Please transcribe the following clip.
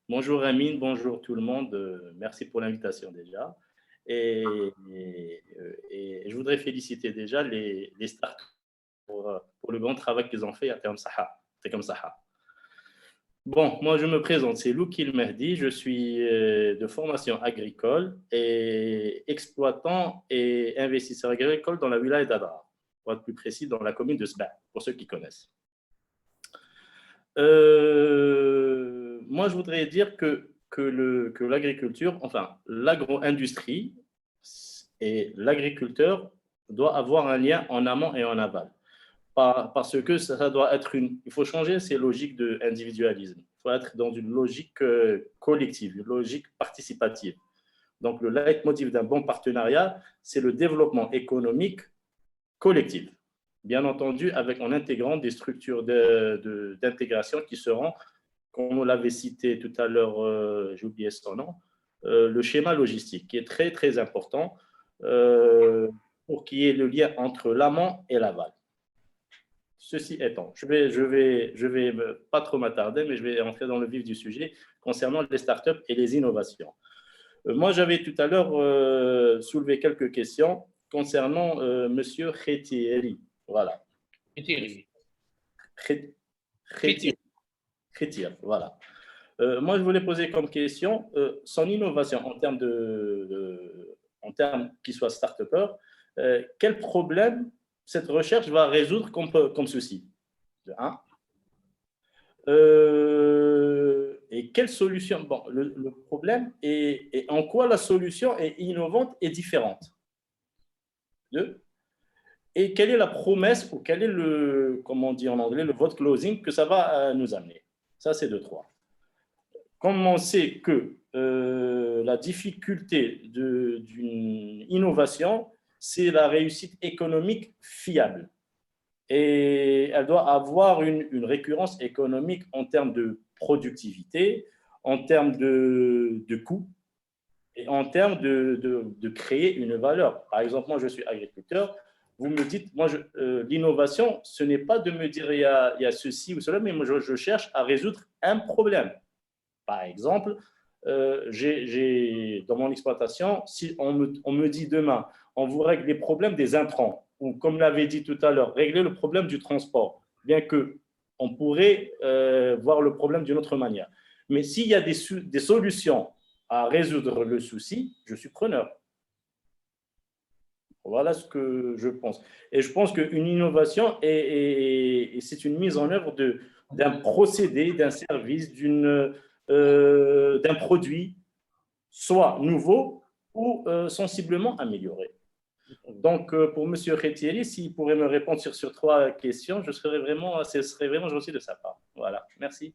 Bonjour Amine, bonjour tout le monde. Merci pour l'invitation déjà. Et je voudrais féliciter déjà les stars pour le bon travail qu'ils ont fait à Terme Saha. C'est comme ça. Bon, moi je me présente, c'est Loukil Mehdi, je suis de formation agricole et exploitant et investisseur agricole dans la wilaya d'Adrar, pour être plus précis, dans la commune de Sba, pour ceux qui connaissent. Moi, je voudrais dire que l'agriculture, enfin, l'agro-industrie et l'agriculteur doivent avoir un lien en amont et en aval. Parce que ça doit être il faut changer ces logiques d'individualisme. Il faut être dans une logique collective, une logique participative. Donc, le leitmotiv d'un bon partenariat, c'est le développement économique collectif. Bien entendu, en intégrant des structures d'intégration qui seront, comme on l'avait cité tout à l'heure, j'ai oublié son nom, le schéma logistique, qui est très, très important pour qu'il y ait le lien entre l'amont et l'aval. Ceci étant, je vais pas trop m'attarder, mais je vais entrer dans le vif du sujet concernant les startups et les innovations. Moi, j'avais tout à l'heure soulevé quelques questions concernant Monsieur Khetieri. Voilà. Khitiri. Khetieri, voilà. Moi, je voulais poser comme question son innovation en termes qu'il soit start-upper, quel problème cette recherche va résoudre comme ceci. Hein. Et quelle solution. Bon, le problème est en quoi la solution est innovante et différente. Deux. Et quelle est la promesse ou quel est comment on dit en anglais, le vote closing que ça va nous amener. Ça, c'est 2-3. Comme on sait que la difficulté d'une innovation, c'est la réussite économique fiable. Et elle doit avoir une récurrence économique en termes de productivité, en termes de coûts et en termes de créer une valeur. Par exemple, moi, je suis agriculteur. Vous me dites, moi, l'innovation, ce n'est pas de me dire il y a ceci ou cela, mais moi, je cherche à résoudre un problème. Par exemple, dans mon exploitation, si on me dit demain, on vous règle les problèmes des intrants, ou comme l'avait dit tout à l'heure, régler le problème du transport, bien qu'on pourrait voir le problème d'une autre manière. Mais s'il y a des solutions à résoudre le souci, je suis preneur. Voilà ce que je pense. Et je pense qu'une innovation, c'est une mise en œuvre d'un procédé, d'un service, d'un produit, soit nouveau ou sensiblement amélioré. Donc, pour M. Khetieri, s'il pourrait me répondre sur 3 questions, ce serait vraiment gentil de sa part. Voilà, merci.